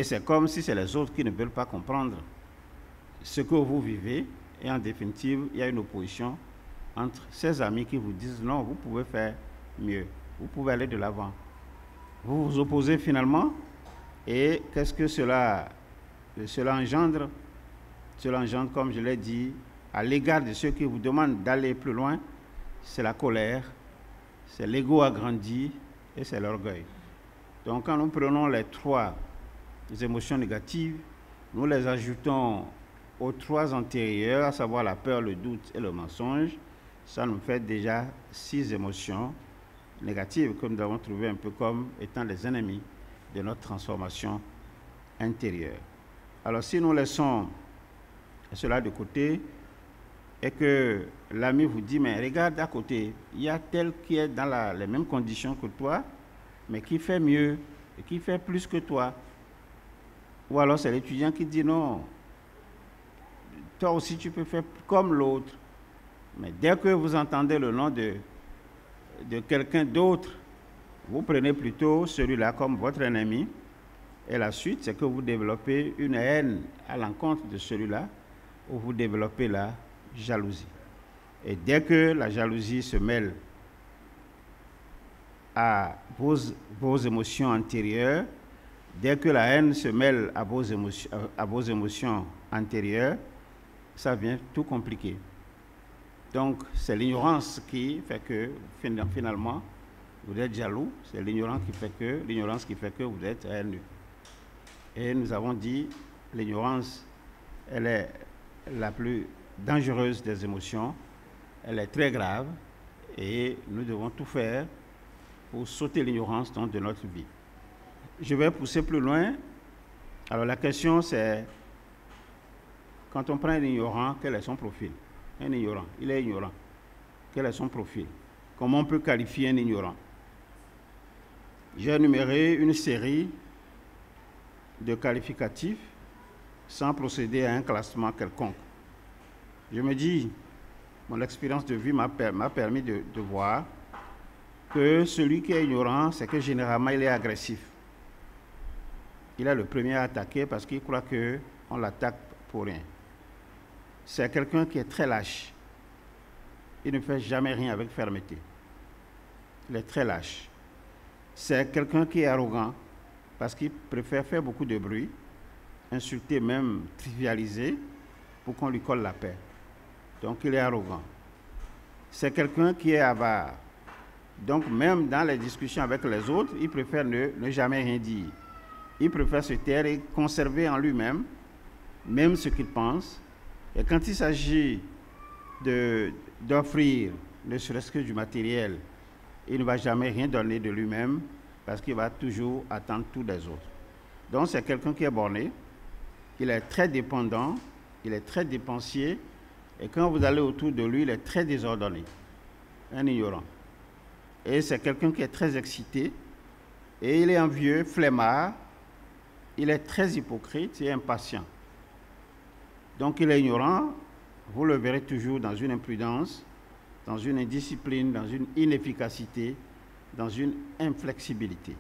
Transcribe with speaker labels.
Speaker 1: Et c'est comme si c'est les autres qui ne veulent pas comprendre ce que vous vivez. Et en définitive, il y a une opposition entre ces amis qui vous disent non, vous pouvez faire mieux, vous pouvez aller de l'avant. Vous vous opposez finalement, et qu'est-ce que cela engendre? Cela engendre, comme je l'ai dit, à l'égard de ceux qui vous demandent d'aller plus loin, c'est la colère, c'est l'ego agrandi et c'est l'orgueil. Donc quand nous prenons les trois émotions négatives, nous les ajoutons aux trois antérieures, à savoir la peur, le doute et le mensonge, ça nous fait déjà 6 émotions négatives que nous avons trouvées un peu comme étant les ennemis de notre transformation intérieure. Alors si nous laissons cela de côté et que l'ami vous dit, mais regarde à côté, il y a tel qui est dans les mêmes conditions que toi, mais qui fait mieux et qui fait plus que toi. Ou alors c'est l'étudiant qui dit, non, toi aussi tu peux faire comme l'autre. Mais dès que vous entendez le nom de quelqu'un d'autre, vous prenez plutôt celui-là comme votre ennemi. Et la suite, c'est que vous développez une haine à l'encontre de celui-là, ou vous développez la jalousie. Et dès que la jalousie se mêle à vos émotions antérieures, dès que la haine se mêle à vos émotions antérieures, ça vient tout compliquer. Donc, c'est l'ignorance qui fait que, finalement, vous êtes jaloux. C'est l'ignorance qui fait que vous êtes haineux. Et nous avons dit, l'ignorance, elle est la plus dangereuse des émotions. Elle est très grave. Et nous devons tout faire pour sauter l'ignorance de notre vie. Je vais pousser plus loin. Alors, la question, c'est, quand on prend un ignorant, quel est son profil? Un ignorant, il est ignorant. Quel est son profil? Comment on peut qualifier un ignorant? J'ai énuméré une série de qualificatifs sans procéder à un classement quelconque. Je me dis, mon expérience de vie m'a permis de voir que celui qui est ignorant, c'est que généralement il est agressif. Il est le premier à attaquer parce qu'il croit qu'on l'attaque pour rien. C'est quelqu'un qui est très lâche. Il ne fait jamais rien avec fermeté. Il est très lâche. C'est quelqu'un qui est arrogant parce qu'il préfère faire beaucoup de bruit, insulter, même trivialiser, pour qu'on lui colle la paix. Donc il est arrogant. C'est quelqu'un qui est avare. Donc même dans les discussions avec les autres, il préfère ne jamais rien dire. Il préfère se taire et conserver en lui-même, même ce qu'il pense. Et quand il s'agit d'offrir, ne serait-ce que du matériel, il ne va jamais rien donner de lui-même parce qu'il va toujours attendre tout des autres. Donc c'est quelqu'un qui est borné, il est très dépendant, il est très dépensier, et quand vous allez autour de lui, il est très désordonné, un ignorant. Et c'est quelqu'un qui est très excité, et il est envieux, flemmard, il est très hypocrite et impatient. Donc il est ignorant, vous le verrez toujours dans une imprudence, dans une indiscipline, dans une inefficacité, dans une inflexibilité.